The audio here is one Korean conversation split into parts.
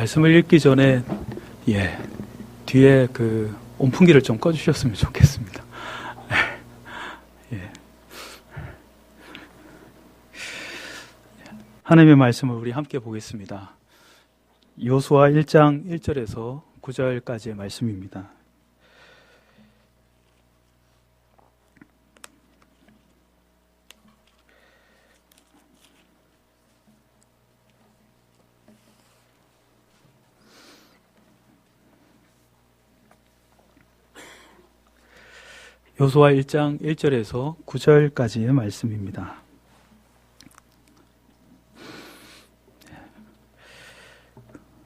말씀을 읽기 전에 뒤에 그 온풍기를 좀 꺼주셨으면 좋겠습니다. 하나님의 말씀을 우리 함께 보겠습니다. 여호수아 1장 1절에서 9절까지의 말씀입니다. 여호수아 1장 1절에서 9절까지의 말씀입니다.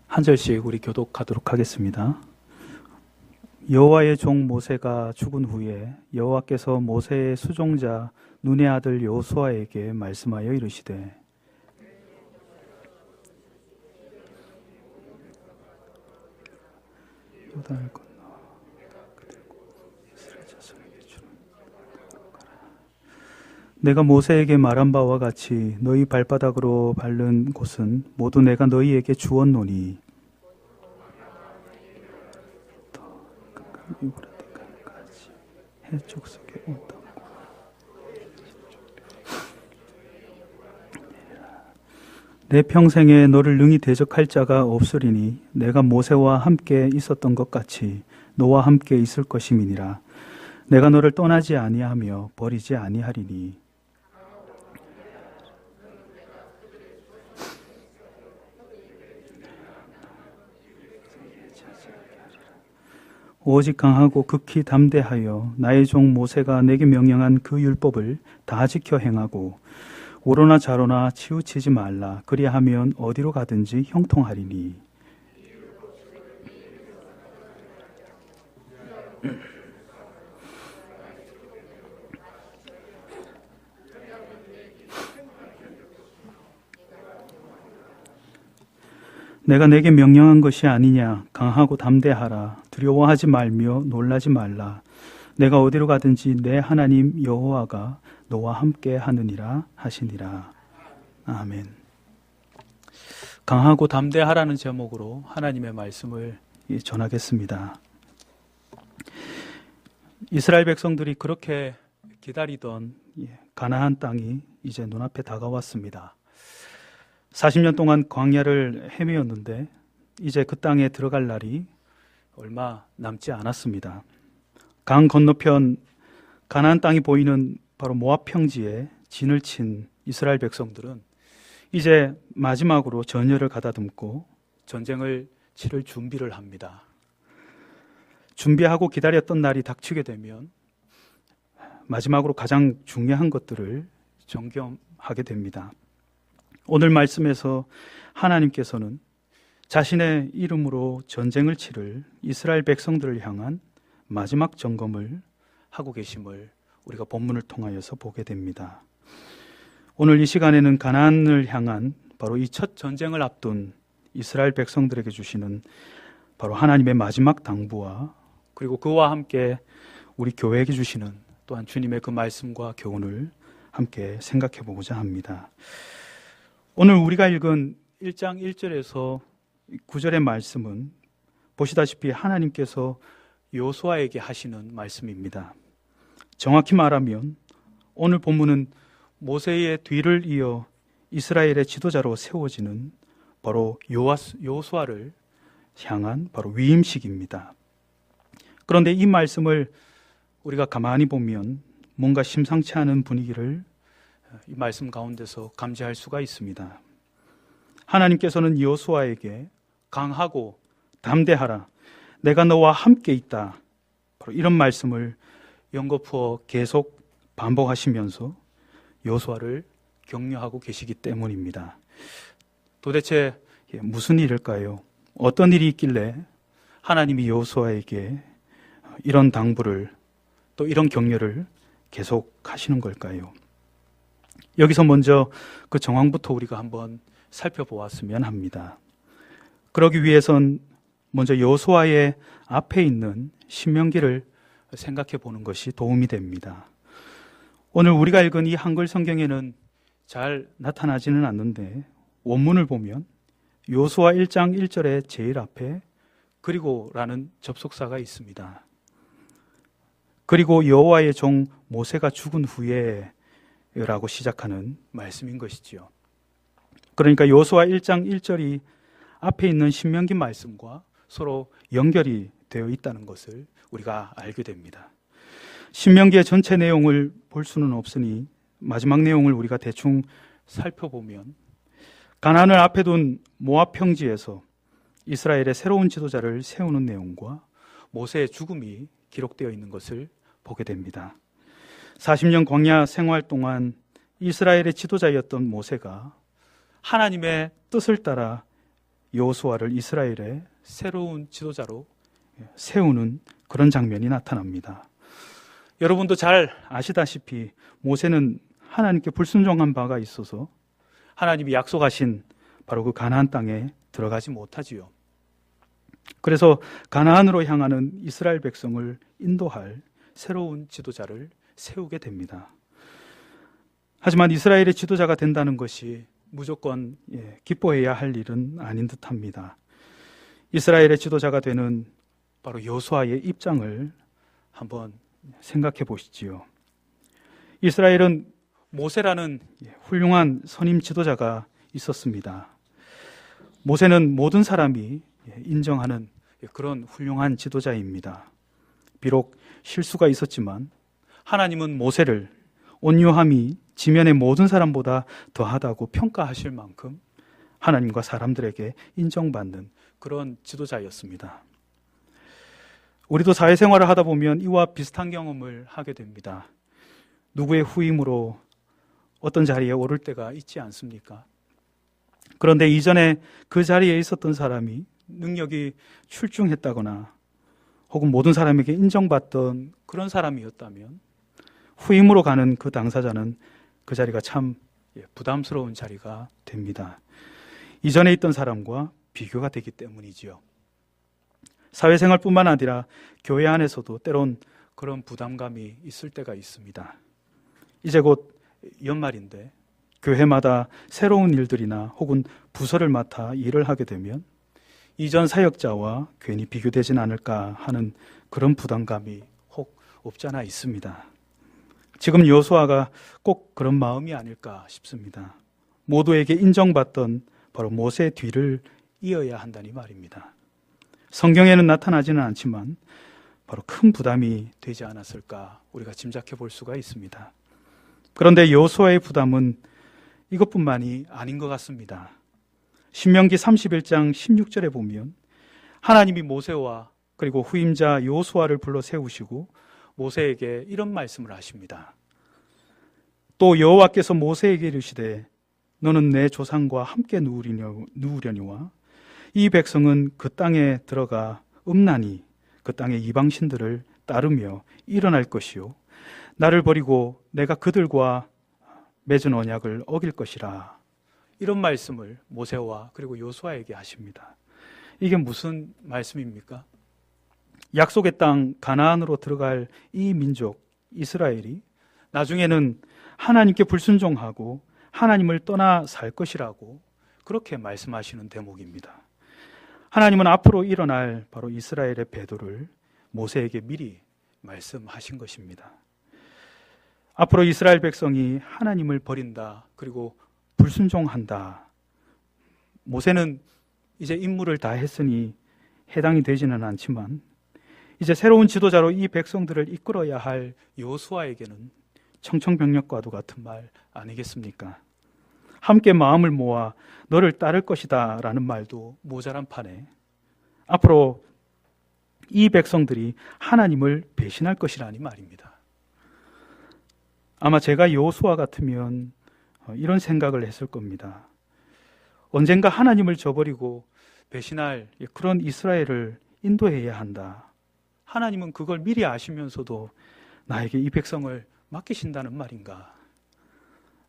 한 절씩 우리 교독하도록 하겠습니다. 여호와의 종 모세가 죽은 후에 여호와께서 모세의 수종자 눈의 아들 여호수아에게 말씀하여 이르시되 요단을 건너 내가 모세에게 말한 바와 같이 너희 발바닥으로 밟는 곳은 모두 내가 너희에게 주었노니 해쪽 속에 온다고 내 평생에 너를 능히 대적할 자가 없으리니 내가 모세와 함께 있었던 것 같이 너와 함께 있을 것임이니라. 내가 너를 떠나지 아니하며 버리지 아니하리니 오직 강하고 극히 담대하여 나의 종 모세가 내게 명령한 그 율법을 다 지켜 행하고 오로나 좌로나 치우치지 말라. 그리하면 어디로 가든지 형통하리니. 내가 내게 명령한 것이 아니냐. 강하고 담대하라. 두려워하지 말며 놀라지 말라. 내가 어디로 가든지 내 하나님 여호와가 너와 함께 하느니라 하시니라. 아멘. 강하고 담대하라는 제목으로 하나님의 말씀을 전하겠습니다. 이스라엘 백성들이 그렇게 기다리던 가나안 땅이 이제 눈앞에 다가왔습니다. 40년 동안 광야를 헤매었는데 이제 그 땅에 들어갈 날이 얼마 남지 않았습니다. 강 건너편 가나안 땅이 보이는 바로 모압 평지에 진을 친 이스라엘 백성들은 이제 마지막으로 전열을 가다듬고 전쟁을 치를 준비를 합니다. 준비하고 기다렸던 날이 닥치게 되면 마지막으로 가장 중요한 것들을 점검하게 됩니다. 오늘 말씀에서 하나님께서는 자신의 이름으로 전쟁을 치를 이스라엘 백성들을 향한 마지막 점검을 하고 계심을 우리가 본문을 통하여서 보게 됩니다. 오늘 이 시간에는 가나안을 향한 바로 이 첫 전쟁을 앞둔 이스라엘 백성들에게 주시는 바로 하나님의 마지막 당부와 그리고 그와 함께 우리 교회에게 주시는 또한 주님의 그 말씀과 교훈을 함께 생각해 보고자 합니다. 오늘 우리가 읽은 1장 1절에서 9절의 말씀은 보시다시피 하나님께서 여호수아에게 하시는 말씀입니다. 정확히 말하면 오늘 본문은 모세의 뒤를 이어 이스라엘의 지도자로 세워지는 바로 여호수아를 향한 바로 위임식입니다. 그런데 이 말씀을 우리가 가만히 보면 뭔가 심상치 않은 분위기를 이 말씀 가운데서 감지할 수가 있습니다. 하나님께서는 여호수아에게 강하고 담대하라. 내가 너와 함께 있다. 바로 이런 말씀을 연거푸어 계속 반복하시면서 여호수아를 격려하고 계시기 때문입니다. 도대체 무슨 일일까요? 어떤 일이 있길래 하나님이 여호수아에게 이런 당부를 또 이런 격려를 계속 하시는 걸까요? 여기서 먼저 그 정황부터 우리가 한번 살펴보았으면 합니다. 그러기 위해선 먼저 여호수아의 앞에 있는 신명기를 생각해 보는 것이 도움이 됩니다. 오늘 우리가 읽은 이 한글 성경에는 잘 나타나지는 않는데 원문을 보면 요수아 1장 1절의 제일 앞에 그리고라는 접속사가 있습니다. 그리고 여호와의 종 모세가 죽은 후에 라고 시작하는 말씀인 것이지요. 그러니까 요수아 1장 1절이 앞에 있는 신명기 말씀과 서로 연결이 되어 있다는 것을 우리가 알게 됩니다. 신명기의 전체 내용을 볼 수는 없으니 마지막 내용을 우리가 대충 살펴보면 가나안을 앞에 둔 모압 평지에서 이스라엘의 새로운 지도자를 세우는 내용과 모세의 죽음이 기록되어 있는 것을 보게 됩니다. 40년 광야 생활 동안 이스라엘의 지도자였던 모세가 하나님의 뜻을 따라 여호수아를 이스라엘의 새로운 지도자로 세우는 그런 장면이 나타납니다. 여러분도 잘 아시다시피 모세는 하나님께 불순종한 바가 있어서 하나님이 약속하신 바로 그 가나안 땅에 들어가지 못하지요. 그래서 가나안으로 향하는 이스라엘 백성을 인도할 새로운 지도자를 세우게 됩니다. 하지만 이스라엘의 지도자가 된다는 것이 무조건 기뻐해야 할 일은 아닌 듯합니다. 이스라엘의 지도자가 되는 바로 여호수아의 입장을 한번 생각해 보시지요. 이스라엘은 모세라는 훌륭한 선임 지도자가 있었습니다. 모세는 모든 사람이 인정하는 그런 훌륭한 지도자입니다. 비록 실수가 있었지만 하나님은 모세를 온유함이 지면의 모든 사람보다 더하다고 평가하실 만큼 하나님과 사람들에게 인정받는 그런 지도자였습니다. 우리도 사회생활을 하다 보면 이와 비슷한 경험을 하게 됩니다. 누구의 후임으로 어떤 자리에 오를 때가 있지 않습니까? 그런데 이전에 그 자리에 있었던 사람이 능력이 출중했다거나 혹은 모든 사람에게 인정받던 그런 사람이었다면 후임으로 가는 그 당사자는 그 자리가 참 부담스러운 자리가 됩니다. 이전에 있던 사람과 비교가 되기 때문이지요. 사회생활뿐만 아니라 교회 안에서도 때론 그런 부담감이 있을 때가 있습니다. 이제 곧 연말인데 교회마다 새로운 일들이나 혹은 부서를 맡아 일을 하게 되면 이전 사역자와 괜히 비교되진 않을까 하는 그런 부담감이 혹 없지 않아 있습니다. 지금 여호수아가 꼭 그런 마음이 아닐까 싶습니다. 모두에게 인정받던 바로 모세의 뒤를 이어야 한다니 말입니다. 성경에는 나타나지는 않지만 바로 큰 부담이 되지 않았을까 우리가 짐작해 볼 수가 있습니다. 그런데 여호수아의 부담은 이것뿐만이 아닌 것 같습니다. 신명기 31장 16절에 보면 하나님이 모세와 그리고 후임자 여호수아를 불러 세우시고 모세에게 이런 말씀을 하십니다. 또 여호와께서 모세에게 이르시되 너는 내 조상과 함께 누우려니와 이 백성은 그 땅에 들어가 음란히 그 땅의 이방신들을 따르며 일어날 것이요 나를 버리고 내가 그들과 맺은 언약을 어길 것이라. 이런 말씀을 모세와 그리고 여호수아에게 하십니다. 이게 무슨 말씀입니까? 약속의 땅 가나안으로 들어갈 이 민족 이스라엘이 나중에는 하나님께 불순종하고 하나님을 떠나 살 것이라고 그렇게 말씀하시는 대목입니다. 하나님은 앞으로 일어날 바로 이스라엘의 배도를 모세에게 미리 말씀하신 것입니다. 앞으로 이스라엘 백성이 하나님을 버린다, 그리고 불순종한다. 모세는 이제 임무를 다 했으니 해당이 되지는 않지만 이제 새로운 지도자로 이 백성들을 이끌어야 할 여호수아에게는 청천벽력과도 같은 말 아니겠습니까? 함께 마음을 모아 너를 따를 것이다 라는 말도 모자란 판에 앞으로 이 백성들이 하나님을 배신할 것이라니 말입니다. 아마 제가 여호수아 같으면 이런 생각을 했을 겁니다. 언젠가 하나님을 저버리고 배신할 그런 이스라엘을 인도해야 한다. 하나님은 그걸 미리 아시면서도 나에게 이 백성을 맡기신다는 말인가?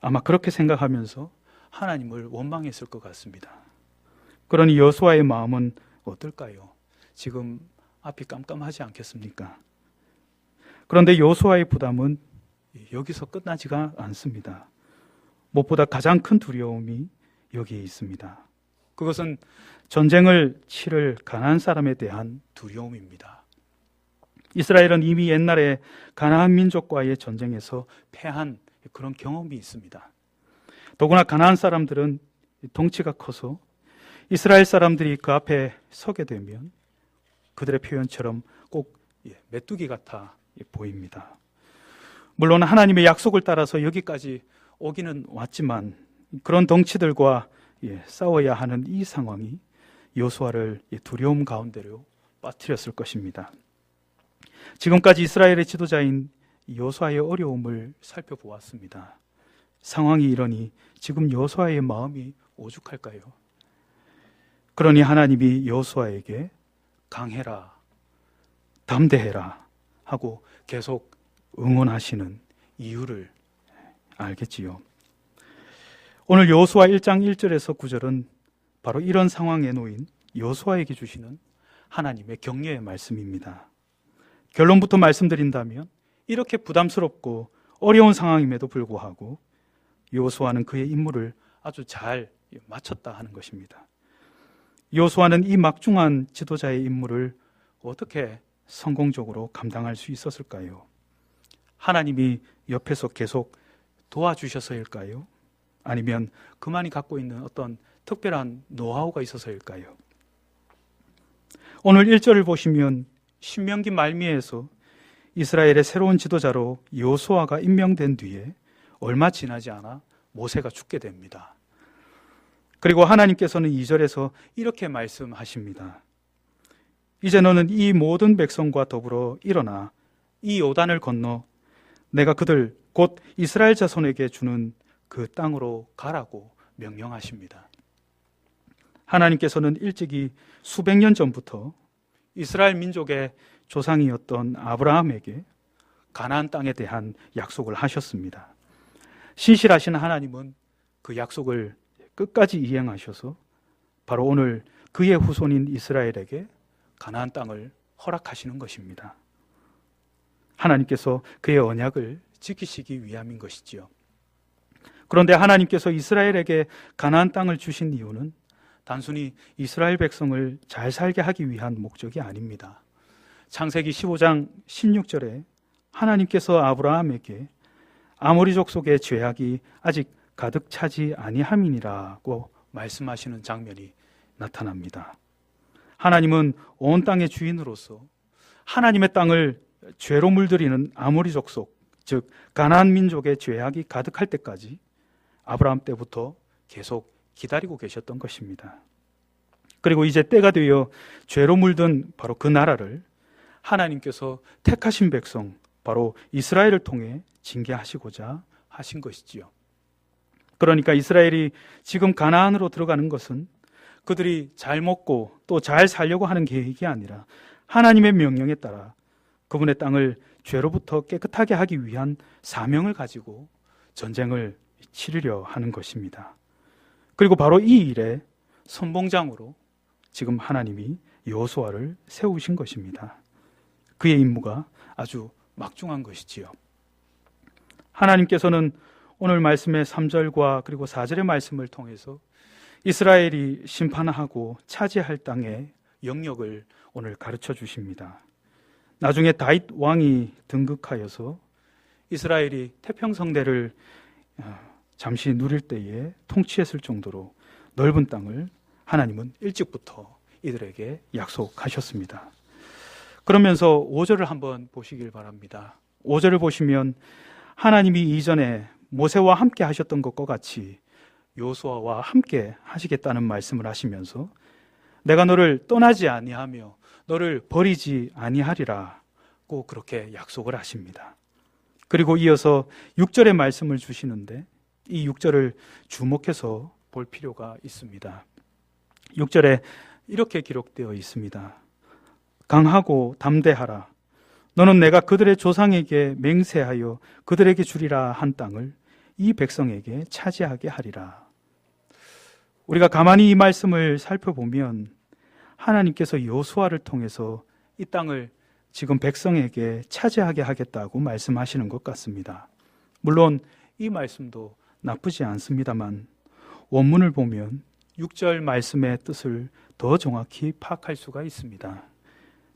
아마 그렇게 생각하면서 하나님을 원망했을 것 같습니다. 그러니 여호수아의 마음은 어떨까요? 지금 앞이 깜깜하지 않겠습니까? 그런데 여호수아의 부담은 여기서 끝나지가 않습니다. 무엇보다 가장 큰 두려움이 여기에 있습니다. 그것은 전쟁을 치를 가나안 사람에 대한 두려움입니다. 이스라엘은 이미 옛날에 가나안 민족과의 전쟁에서 패한 그런 경험이 있습니다. 더구나 가나안 사람들은 덩치가 커서 이스라엘 사람들이 그 앞에 서게 되면 그들의 표현처럼 꼭 메뚜기 같아 보입니다. 물론 하나님의 약속을 따라서 여기까지 오기는 왔지만 그런 덩치들과 싸워야 하는 이 상황이 여호수아를 두려움 가운데로 빠뜨렸을 것입니다. 지금까지 이스라엘의 지도자인 여호수아의 어려움을 살펴보았습니다. 상황이 이러니 지금 여호수아의 마음이 오죽할까요? 그러니 하나님이 여호수아에게 강해라, 담대해라 하고 계속 응원하시는 이유를 알겠지요. 오늘 여호수아 1장 1절에서 9절은 바로 이런 상황에 놓인 여호수아에게 주시는 하나님의 격려의 말씀입니다. 결론부터 말씀드린다면 이렇게 부담스럽고 어려운 상황임에도 불구하고 여호수아는 그의 임무를 아주 잘 마쳤다 하는 것입니다. 여호수아는 이 막중한 지도자의 임무를 어떻게 성공적으로 감당할 수 있었을까요? 하나님이 옆에서 계속 도와주셔서일까요? 아니면 그만이 갖고 있는 어떤 특별한 노하우가 있어서일까요? 오늘 1절을 보시면 신명기 말미에서 이스라엘의 새로운 지도자로 여호수아가 임명된 뒤에 얼마 지나지 않아 모세가 죽게 됩니다. 그리고 하나님께서는 2절에서 이렇게 말씀하십니다. 이제 너는 이 모든 백성과 더불어 일어나 이 요단을 건너 내가 그들 곧 이스라엘 자손에게 주는 그 땅으로 가라고 명령하십니다. 하나님께서는 일찍이 수백 년 전부터 이스라엘 민족의 조상이었던 아브라함에게 가나안 땅에 대한 약속을 하셨습니다. 신실하신 하나님은 그 약속을 끝까지 이행하셔서 바로 오늘 그의 후손인 이스라엘에게 가나안 땅을 허락하시는 것입니다. 하나님께서 그의 언약을 지키시기 위함인 것이지요. 그런데 하나님께서 이스라엘에게 가나안 땅을 주신 이유는 단순히 이스라엘 백성을 잘 살게 하기 위한 목적이 아닙니다. 창세기 15장 16절에 하나님께서 아브라함에게 아모리 족속의 죄악이 아직 가득 차지 아니함이니라고 말씀하시는 장면이 나타납니다. 하나님은 온 땅의 주인으로서 하나님의 땅을 죄로 물들이는 아모리 족속, 즉 가나안 민족의 죄악이 가득할 때까지 아브라함 때부터 계속 기다리고 계셨던 것입니다. 그리고 이제 때가 되어 죄로 물든 바로 그 나라를 하나님께서 택하신 백성, 바로 이스라엘을 통해 징계하시고자 하신 것이지요. 그러니까 이스라엘이 지금 가나안으로 들어가는 것은 그들이 잘 먹고 또 잘 살려고 하는 계획이 아니라 하나님의 명령에 따라 그분의 땅을 죄로부터 깨끗하게 하기 위한 사명을 가지고 전쟁을 치르려 하는 것입니다. 그리고 바로 이 일에 선봉장으로 지금 하나님이 여호수아를 세우신 것입니다. 그의 임무가 아주 막중한 것이지요. 하나님께서는 오늘 말씀의 3절과 그리고 4절의 말씀을 통해서 이스라엘이 심판하고 차지할 땅의 영역을 오늘 가르쳐 주십니다. 나중에 다윗 왕이 등극하여서 이스라엘이 태평성대를 잠시 누릴 때에 통치했을 정도로 넓은 땅을 하나님은 일찍부터 이들에게 약속하셨습니다. 그러면서 5절을 한번 보시길 바랍니다. 5절을 보시면 하나님이 이전에 모세와 함께 하셨던 것과 같이 여호수아와 함께 하시겠다는 말씀을 하시면서 내가 너를 떠나지 아니하며 너를 버리지 아니하리라고 그렇게 약속을 하십니다. 그리고 이어서 6절의 말씀을 주시는데 이 6절을 주목해서 볼 필요가 있습니다. 6절에 이렇게 기록되어 있습니다. 강하고 담대하라. 너는 내가 그들의 조상에게 맹세하여 그들에게 주리라 한 땅을 이 백성에게 차지하게 하리라. 우리가 가만히 이 말씀을 살펴보면 하나님께서 여호수아를 통해서 이 땅을 지금 백성에게 차지하게 하겠다고 말씀하시는 것 같습니다. 물론 이 말씀도 나쁘지 않습니다만 원문을 보면 6절 말씀의 뜻을 더 정확히 파악할 수가 있습니다.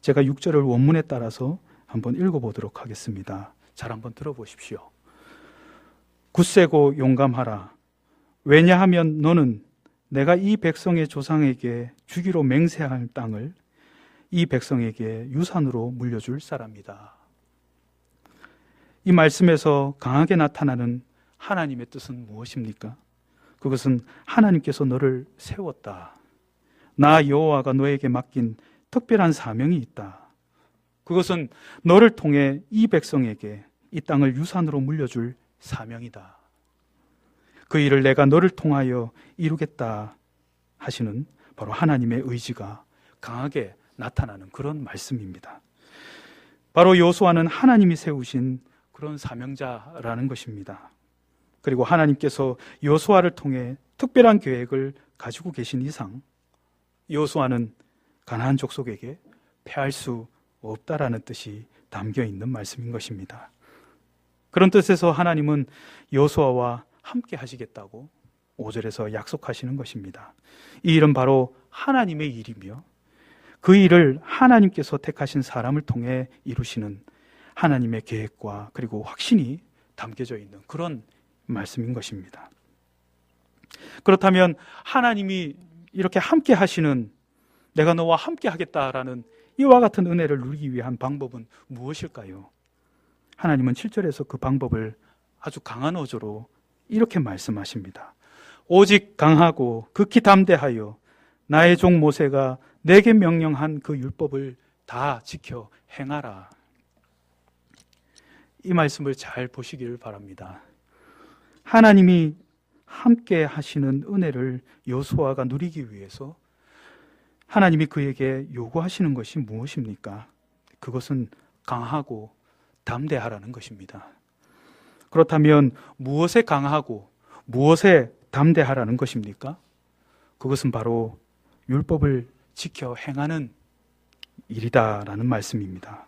제가 6절을 원문에 따라서 한번 읽어보도록 하겠습니다. 잘 한번 들어보십시오. 굳세고 용감하라. 왜냐하면 너는 내가 이 백성의 조상에게 주기로 맹세할 땅을 이 백성에게 유산으로 물려줄 사람이다. 이 말씀에서 강하게 나타나는 하나님의 뜻은 무엇입니까? 그것은 하나님께서 너를 세웠다. 나 여호와가 너에게 맡긴 특별한 사명이 있다. 그것은 너를 통해 이 백성에게 이 땅을 유산으로 물려줄 사명이다. 그 일을 내가 너를 통하여 이루겠다 하시는 바로 하나님의 의지가 강하게 나타나는 그런 말씀입니다. 바로 여호수아는 하나님이 세우신 그런 사명자라는 것입니다. 그리고 하나님께서 여호수아를 통해 특별한 계획을 가지고 계신 이상 여호수아는 가나안 족속에게 패할 수 없다라는 뜻이 담겨 있는 말씀인 것입니다. 그런 뜻에서 하나님은 여호수아와 함께 하시겠다고 5절에서 약속하시는 것입니다. 이 일은 바로 하나님의 일이며 그 일을 하나님께서 택하신 사람을 통해 이루시는 하나님의 계획과 그리고 확신이 담겨져 있는 그런 말씀인 것입니다. 그렇다면 하나님이 이렇게 함께 하시는 내가 너와 함께 하겠다라는 이와 같은 은혜를 누리기 위한 방법은 무엇일까요? 하나님은 7절에서 그 방법을 아주 강한 어조로 이렇게 말씀하십니다. 오직 강하고 극히 담대하여 나의 종 모세가 내게 명령한 그 율법을 다 지켜 행하라. 이 말씀을 잘 보시기를 바랍니다. 하나님이 함께 하시는 은혜를 여호수아가 누리기 위해서 하나님이 그에게 요구하시는 것이 무엇입니까? 그것은 강하고 담대하라는 것입니다. 그렇다면 무엇에 강하고 무엇에 담대하라는 것입니까? 그것은 바로 율법을 지켜 행하는 일이다라는 말씀입니다.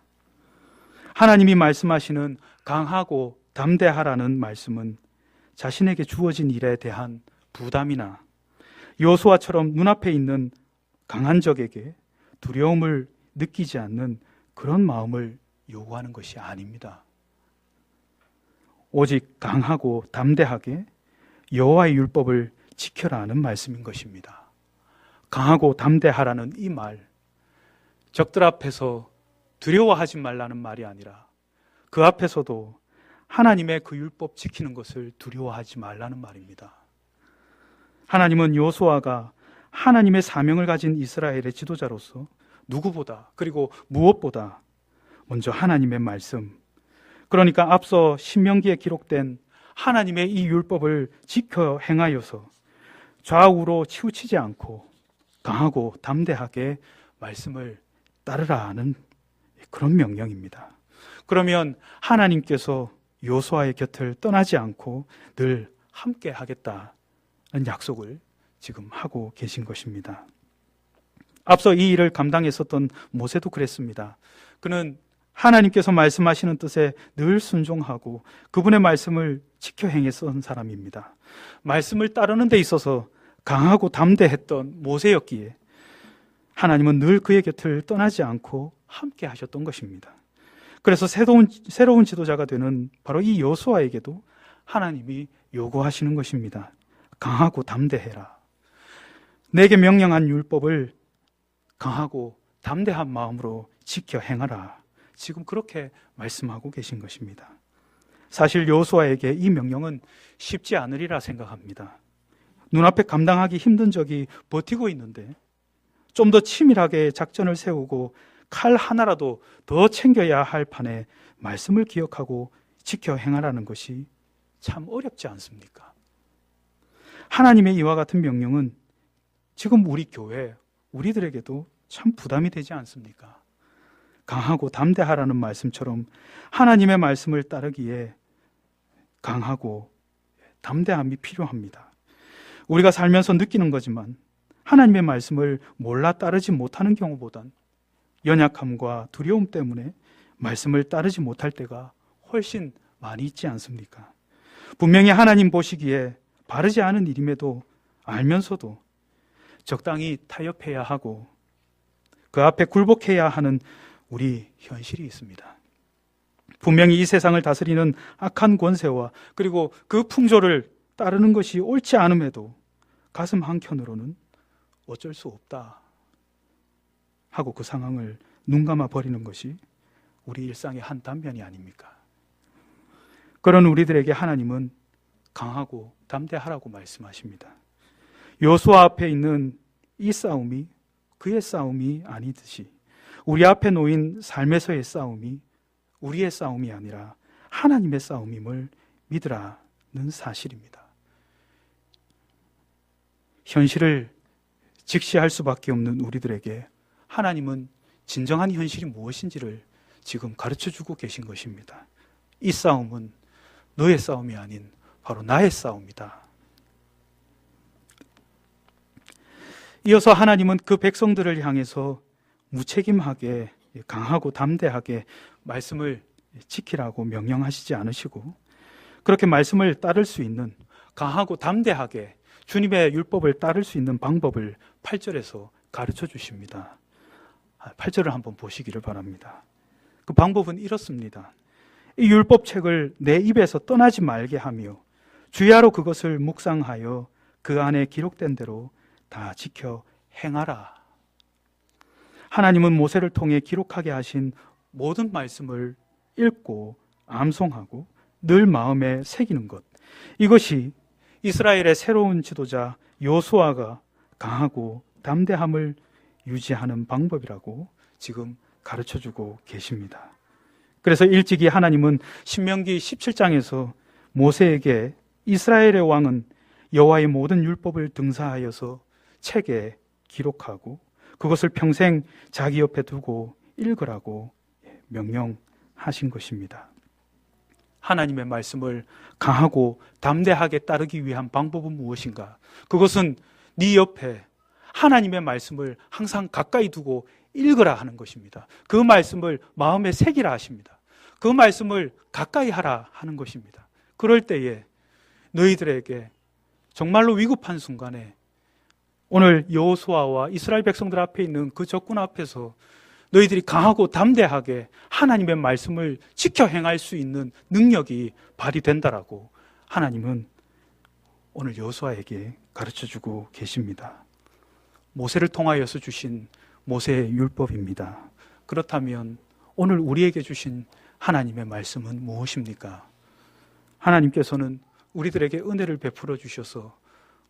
하나님이 말씀하시는 강하고 담대하라는 말씀은 자신에게 주어진 일에 대한 부담이나 여호수아처럼 눈앞에 있는 강한 적에게 두려움을 느끼지 않는 그런 마음을 요구하는 것이 아닙니다. 오직 강하고 담대하게 여호와의 율법을 지켜라는 말씀인 것입니다. 강하고 담대하라는 이 말, 적들 앞에서 두려워하지 말라는 말이 아니라 그 앞에서도 하나님의 그 율법 지키는 것을 두려워하지 말라는 말입니다. 하나님은 여호수아가 하나님의 사명을 가진 이스라엘의 지도자로서 누구보다 그리고 무엇보다 먼저 하나님의 말씀, 그러니까 앞서 신명기에 기록된 하나님의 이 율법을 지켜 행하여서 좌우로 치우치지 않고 강하고 담대하게 말씀을 따르라는 그런 명령입니다. 그러면 하나님께서 여호수아의 곁을 떠나지 않고 늘 함께 하겠다는 약속을 지금 하고 계신 것입니다. 앞서 이 일을 감당했었던 모세도 그랬습니다. 그는 하나님께서 말씀하시는 뜻에 늘 순종하고 그분의 말씀을 지켜 행했던 사람입니다. 말씀을 따르는 데 있어서 강하고 담대했던 모세였기에 하나님은 늘 그의 곁을 떠나지 않고 함께 하셨던 것입니다. 그래서 새로운 지도자가 되는 바로 이 여호수아에게도 하나님이 요구하시는 것입니다. 강하고 담대해라. 내게 명령한 율법을 강하고 담대한 마음으로 지켜 행하라. 지금 그렇게 말씀하고 계신 것입니다. 사실 여호수아에게 이 명령은 쉽지 않으리라 생각합니다. 눈앞에 감당하기 힘든 적이 버티고 있는데 좀 더 치밀하게 작전을 세우고 칼 하나라도 더 챙겨야 할 판에 말씀을 기억하고 지켜 행하라는 것이 참 어렵지 않습니까? 하나님의 이와 같은 명령은 지금 우리 교회, 우리들에게도 참 부담이 되지 않습니까? 강하고 담대하라는 말씀처럼 하나님의 말씀을 따르기에 강하고 담대함이 필요합니다. 우리가 살면서 느끼는 거지만 하나님의 말씀을 몰라 따르지 못하는 경우보단 연약함과 두려움 때문에 말씀을 따르지 못할 때가 훨씬 많이 있지 않습니까? 분명히 하나님 보시기에 바르지 않은 일임에도 알면서도 적당히 타협해야 하고 그 앞에 굴복해야 하는 우리 현실이 있습니다. 분명히 이 세상을 다스리는 악한 권세와 그리고 그 풍조를 따르는 것이 옳지 않음에도 가슴 한켠으로는 어쩔 수 없다 하고 그 상황을 눈감아 버리는 것이 우리 일상의 한 단면이 아닙니까? 그런 우리들에게 하나님은 강하고 담대하라고 말씀하십니다. 여호수아 앞에 있는 이 싸움이 그의 싸움이 아니듯이 우리 앞에 놓인 삶에서의 싸움이 우리의 싸움이 아니라 하나님의 싸움임을 믿으라는 사실입니다. 현실을 직시할 수밖에 없는 우리들에게 하나님은 진정한 현실이 무엇인지를 지금 가르쳐주고 계신 것입니다. 이 싸움은 너의 싸움이 아닌 바로 나의 싸움이다. 이어서 하나님은 그 백성들을 향해서 무책임하게 강하고 담대하게 말씀을 지키라고 명령하시지 않으시고 그렇게 말씀을 따를 수 있는 강하고 담대하게 주님의 율법을 따를 수 있는 방법을 8절에서 가르쳐 주십니다. 8절을 한번 보시기를 바랍니다. 그 방법은 이렇습니다. 이 율법책을 내 입에서 떠나지 말게 하며 주야로 그것을 묵상하여 그 안에 기록된 대로 다 지켜 행하라. 하나님은 모세를 통해 기록하게 하신 모든 말씀을 읽고 암송하고 늘 마음에 새기는 것, 이것이 이스라엘의 새로운 지도자 여호수아가 강하고 담대함을 유지하는 방법이라고 지금 가르쳐주고 계십니다. 그래서 일찍이 하나님은 신명기 17장에서 모세에게 이스라엘의 왕은 여호와의 모든 율법을 등사하여서 책에 기록하고 그것을 평생 자기 옆에 두고 읽으라고 명령하신 것입니다. 하나님의 말씀을 강하고 담대하게 따르기 위한 방법은 무엇인가? 그것은 네 옆에 하나님의 말씀을 항상 가까이 두고 읽으라 하는 것입니다. 그 말씀을 마음에 새기라 하십니다. 그 말씀을 가까이 하라 하는 것입니다. 그럴 때에 너희들에게 정말로 위급한 순간에 오늘 여호수아와 이스라엘 백성들 앞에 있는 그 적군 앞에서 너희들이 강하고 담대하게 하나님의 말씀을 지켜 행할 수 있는 능력이 발휘된다라고 하나님은 오늘 여호수아에게 가르쳐주고 계십니다. 모세를 통하여서 주신 모세의 율법입니다. 그렇다면 오늘 우리에게 주신 하나님의 말씀은 무엇입니까? 하나님께서는 우리들에게 은혜를 베풀어 주셔서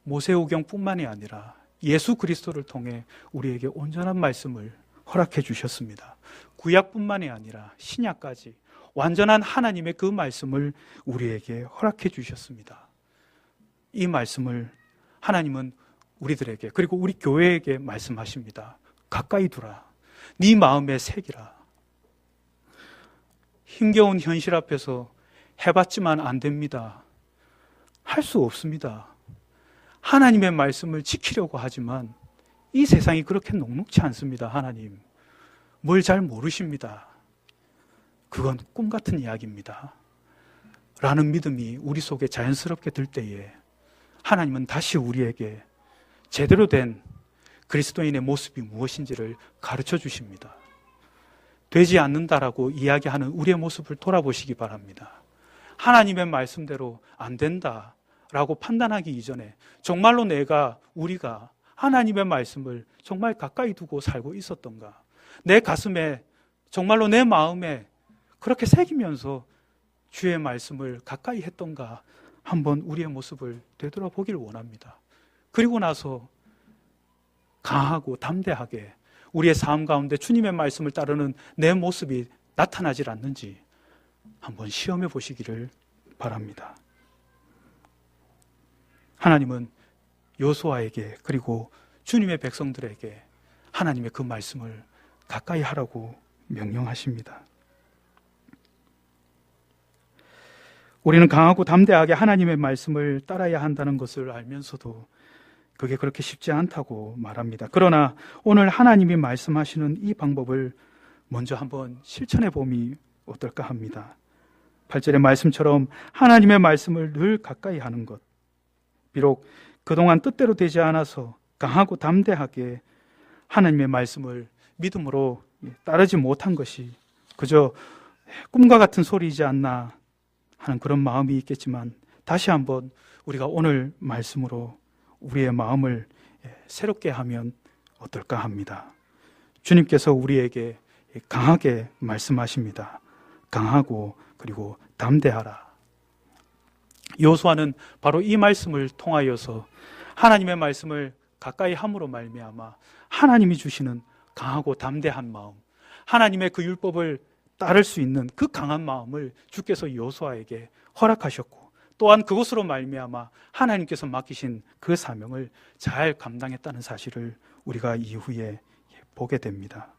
모세오경뿐만이 아니라 예수 그리스도를 통해 우리에게 온전한 말씀을 허락해 주셨습니다. 구약뿐만이 아니라 신약까지 완전한 하나님의 그 말씀을 우리에게 허락해 주셨습니다. 이 말씀을 하나님은 우리들에게 그리고 우리 교회에게 말씀하십니다. 가까이 두라. 네 마음에 새기라. 힘겨운 현실 앞에서 해봤지만 안 됩니다. 할 수 없습니다. 하나님의 말씀을 지키려고 하지만 이 세상이 그렇게 녹록지 않습니다. 하나님, 뭘 잘 모르십니다. 그건 꿈 같은 이야기입니다. 라는 믿음이 우리 속에 자연스럽게 들 때에 하나님은 다시 우리에게 제대로 된 그리스도인의 모습이 무엇인지를 가르쳐 주십니다. 되지 않는다라고 이야기하는 우리의 모습을 돌아보시기 바랍니다. 하나님의 말씀대로 안 된다라고 판단하기 이전에 정말로 우리가 하나님의 말씀을 정말 가까이 두고 살고 있었던가? 내 가슴에 정말로 내 마음에 그렇게 새기면서 주의 말씀을 가까이 했던가? 한번 우리의 모습을 되돌아보기를 원합니다. 그리고 나서 강하고 담대하게 우리의 삶 가운데 주님의 말씀을 따르는 내 모습이 나타나질 않는지 한번 시험해 보시기를 바랍니다. 하나님은 여호수아에게 그리고 주님의 백성들에게 하나님의 그 말씀을 가까이 하라고 명령하십니다. 우리는 강하고 담대하게 하나님의 말씀을 따라야 한다는 것을 알면서도 그게 그렇게 쉽지 않다고 말합니다. 그러나 오늘 하나님이 말씀하시는 이 방법을 먼저 한번 실천해 보면 어떨까 합니다. 8절의 말씀처럼 하나님의 말씀을 늘 가까이 하는 것, 비록 그동안 뜻대로 되지 않아서 강하고 담대하게 하나님의 말씀을 믿음으로 따르지 못한 것이 그저 꿈과 같은 소리이지 않나 하는 그런 마음이 있겠지만, 다시 한번 우리가 오늘 말씀으로 우리의 마음을 새롭게 하면 어떨까 합니다. 주님께서 우리에게 강하게 말씀하십니다. 강하고 그리고 담대하라. 여호수아는 바로 이 말씀을 통하여서 하나님의 말씀을 가까이 함으로 말미암아 하나님이 주시는 강하고 담대한 마음, 하나님의 그 율법을 따를 수 있는 그 강한 마음을 주께서 여호수아에게 허락하셨고, 또한 그것으로 말미암아 하나님께서 맡기신 그 사명을 잘 감당했다는 사실을 우리가 이후에 보게 됩니다.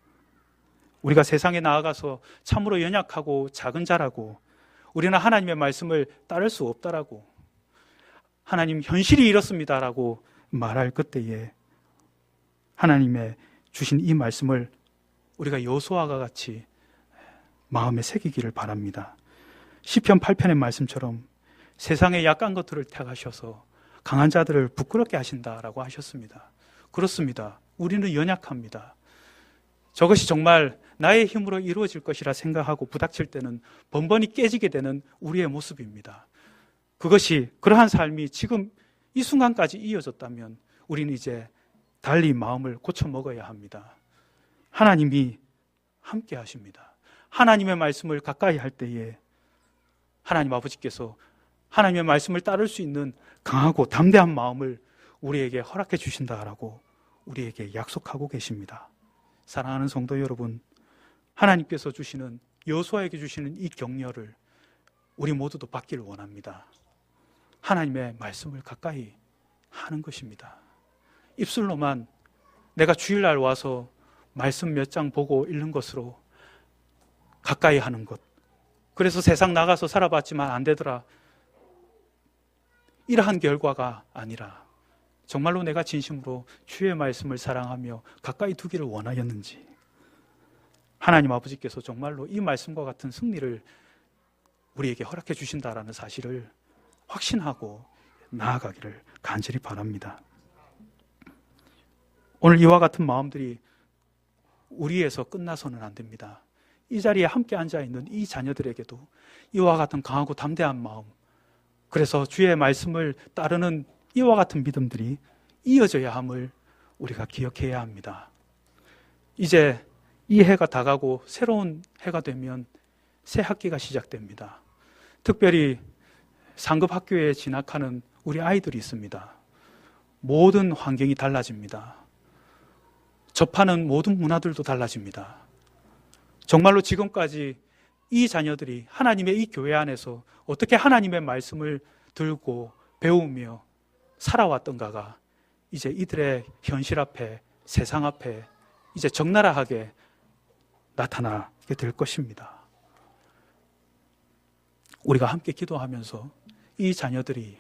우리가 세상에 나아가서 참으로 연약하고 작은 자라고, 우리는 하나님의 말씀을 따를 수 없다라고, 하나님 현실이 이렇습니다라고 말할 그때에 하나님의 주신 이 말씀을 우리가 여호수아와 같이 마음에 새기기를 바랍니다. 시편 8편의 말씀처럼 세상의 약한 것들을 택하셔서 강한 자들을 부끄럽게 하신다라고 하셨습니다. 그렇습니다. 우리는 연약합니다. 저것이 정말 나의 힘으로 이루어질 것이라 생각하고 부닥칠 때는 번번이 깨지게 되는 우리의 모습입니다. 그것이 그러한 삶이 지금 이 순간까지 이어졌다면 우리는 이제 달리 마음을 고쳐 먹어야 합니다. 하나님이 함께 하십니다. 하나님의 말씀을 가까이 할 때에 하나님 아버지께서 하나님의 말씀을 따를 수 있는 강하고 담대한 마음을 우리에게 허락해 주신다라고 우리에게 약속하고 계십니다. 사랑하는 성도 여러분, 하나님께서 주시는, 여호수아에게 주시는 이 격려를 우리 모두도 받기를 원합니다. 하나님의 말씀을 가까이 하는 것입니다. 입술로만 내가 주일날 와서 말씀 몇 장 보고 읽는 것으로 가까이 하는 것, 그래서 세상 나가서 살아봤지만 안 되더라, 이러한 결과가 아니라 정말로 내가 진심으로 주의 말씀을 사랑하며 가까이 두기를 원하였는지, 하나님 아버지께서 정말로 이 말씀과 같은 승리를 우리에게 허락해 주신다라는 사실을 확신하고 나아가기를 간절히 바랍니다. 오늘 이와 같은 마음들이 우리에서 끝나서는 안 됩니다. 이 자리에 함께 앉아있는 이 자녀들에게도 이와 같은 강하고 담대한 마음, 그래서 주의 말씀을 따르는 이와 같은 믿음들이 이어져야 함을 우리가 기억해야 합니다. 이제 이 해가 다가고 새로운 해가 되면 새 학기가 시작됩니다. 특별히 상급 학교에 진학하는 우리 아이들이 있습니다. 모든 환경이 달라집니다. 접하는 모든 문화들도 달라집니다. 정말로 지금까지 이 자녀들이 하나님의 이 교회 안에서 어떻게 하나님의 말씀을 들고 배우며 살아왔던가가 이제 이들의 현실 앞에, 세상 앞에 이제 적나라하게 나타나게 될 것입니다. 우리가 함께 기도하면서 이 자녀들이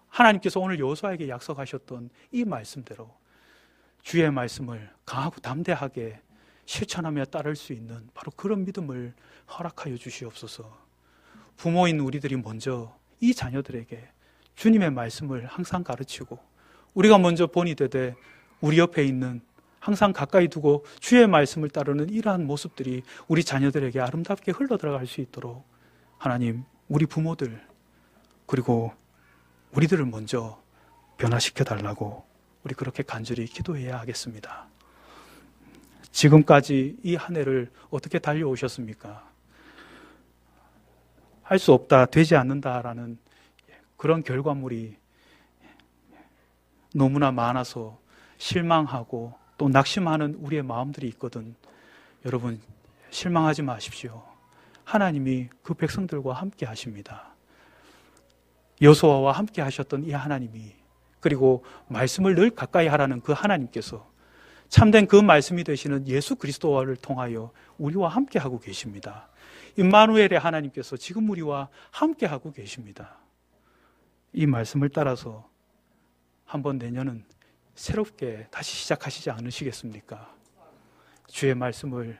하나님께서 오늘 여호수아에게 약속하셨던 이 말씀대로 주의 말씀을 강하고 담대하게 실천하며 따를 수 있는 바로 그런 믿음을 허락하여 주시옵소서. 부모인 우리들이 먼저 이 자녀들에게 주님의 말씀을 항상 가르치고, 우리가 먼저 본이 되되 우리 옆에 있는, 항상 가까이 두고 주의 말씀을 따르는 이러한 모습들이 우리 자녀들에게 아름답게 흘러들어갈 수 있도록 하나님, 우리 부모들 그리고 우리들을 먼저 변화시켜 달라고 우리 그렇게 간절히 기도해야 하겠습니다. 지금까지 이 한 해를 어떻게 달려오셨습니까? 할 수 없다, 되지 않는다라는 그런 결과물이 너무나 많아서 실망하고 또 낙심하는 우리의 마음들이 있거든. 여러분, 실망하지 마십시오. 하나님이 그 백성들과 함께 하십니다. 여호수아와 함께 하셨던 이 하나님이, 그리고 말씀을 늘 가까이 하라는 그 하나님께서 참된 그 말씀이 되시는 예수 그리스도를 통하여 우리와 함께 하고 계십니다. 임마누엘의 하나님께서 지금 우리와 함께 하고 계십니다. 이 말씀을 따라서 한번 내년은 새롭게 다시 시작하시지 않으시겠습니까? 주의 말씀을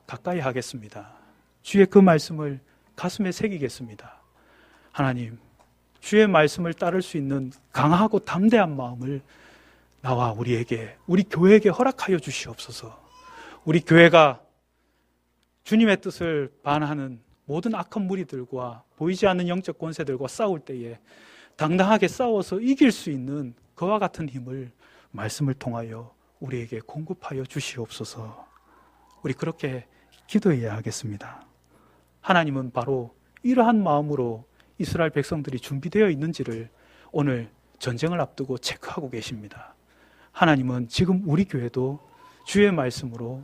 가까이 하겠습니다. 주의 그 말씀을 가슴에 새기겠습니다. 하나님, 주의 말씀을 따를 수 있는 강하고 담대한 마음을 나와 우리에게, 우리 교회에게 허락하여 주시옵소서. 우리 교회가 주님의 뜻을 반하는 모든 악한 무리들과 보이지 않는 영적 권세들과 싸울 때에 당당하게 싸워서 이길 수 있는 그와 같은 힘을 말씀을 통하여 우리에게 공급하여 주시옵소서. 우리 그렇게 기도해야 하겠습니다. 하나님은 바로 이러한 마음으로 이스라엘 백성들이 준비되어 있는지를 오늘 전쟁을 앞두고 체크하고 계십니다. 하나님은 지금 우리 교회도 주의 말씀으로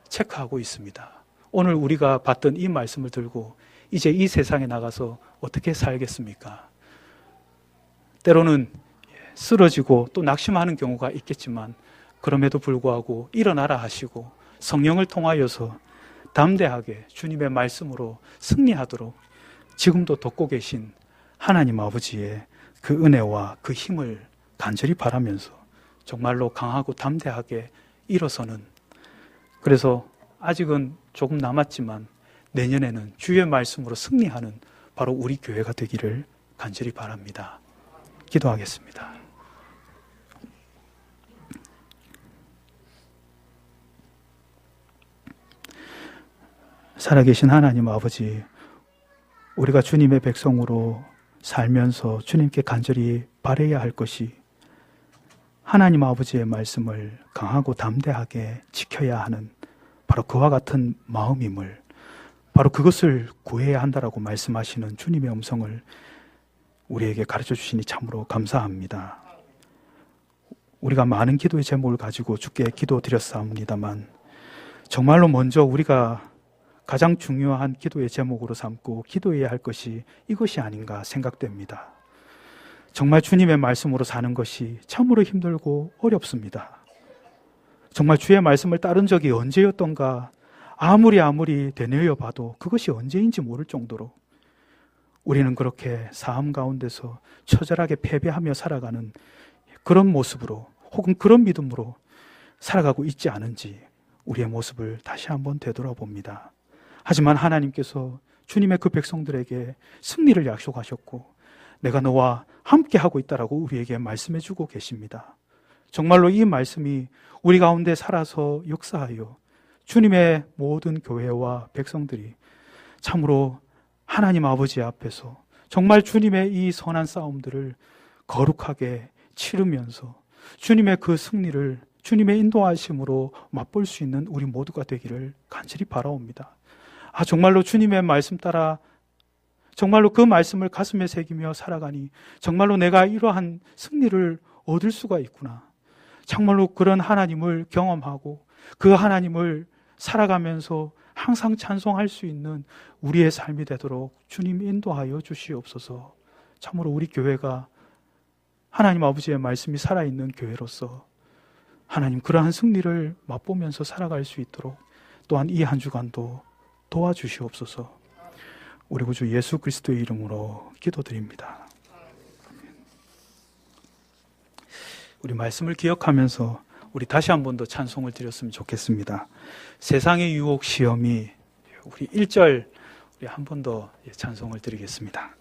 체크하고 있습니다. 오늘 우리가 받던 이 말씀을 들고 이제 이 세상에 나가서 어떻게 살겠습니까? 때로는 쓰러지고 또 낙심하는 경우가 있겠지만 그럼에도 불구하고 일어나라 하시고 성령을 통하여서 담대하게 주님의 말씀으로 승리하도록 지금도 돕고 계신 하나님 아버지의 그 은혜와 그 힘을 간절히 바라면서 정말로 강하고 담대하게 일어서는, 그래서 아직은 조금 남았지만 내년에는 주의 말씀으로 승리하는 바로 우리 교회가 되기를 간절히 바랍니다. 기도하겠습니다. 살아계신 하나님 아버지, 우리가 주님의 백성으로 살면서 주님께 간절히 바라야 할 것이 하나님 아버지의 말씀을 강하고 담대하게 지켜야 하는 바로 그와 같은 마음임을, 바로 그것을 구해야 한다라고 말씀하시는 주님의 음성을 우리에게 가르쳐 주시니 참으로 감사합니다. 우리가 많은 기도의 제목을 가지고 주께 기도드렸사옵니다만 정말로 먼저 우리가 가장 중요한 기도의 제목으로 삼고 기도해야 할 것이 이것이 아닌가 생각됩니다. 정말 주님의 말씀으로 사는 것이 참으로 힘들고 어렵습니다. 정말 주의 말씀을 따른 적이 언제였던가 아무리 되뇌어 봐도 그것이 언제인지 모를 정도로 우리는 그렇게 삶 가운데서 처절하게 패배하며 살아가는 그런 모습으로 혹은 그런 믿음으로 살아가고 있지 않은지 우리의 모습을 다시 한번 되돌아봅니다. 하지만 하나님께서 주님의 그 백성들에게 승리를 약속하셨고 내가 너와 함께하고 있다라고 우리에게 말씀해주고 계십니다. 정말로 이 말씀이 우리 가운데 살아서 역사하여 주님의 모든 교회와 백성들이 참으로 하나님 아버지 앞에서 정말 주님의 이 선한 싸움들을 거룩하게 치르면서 주님의 그 승리를 주님의 인도하심으로 맛볼 수 있는 우리 모두가 되기를 간절히 바라옵니다. 정말로 주님의 말씀 따라 정말로 그 말씀을 가슴에 새기며 살아가니 정말로 내가 이러한 승리를 얻을 수가 있구나. 정말로 그런 하나님을 경험하고 그 하나님을 살아가면서 항상 찬송할 수 있는 우리의 삶이 되도록 주님 인도하여 주시옵소서. 참으로 우리 교회가 하나님 아버지의 말씀이 살아있는 교회로서 하나님 그러한 승리를 맛보면서 살아갈 수 있도록 또한 이 한 주간도 도와주시옵소서. 우리 구주 예수 그리스도의 이름으로 기도드립니다. 우리 말씀을 기억하면서 우리 다시 한 번 더 찬송을 드렸으면 좋겠습니다. 세상의 유혹 시험이, 우리 1절 우리 한 번 더 찬송을 드리겠습니다.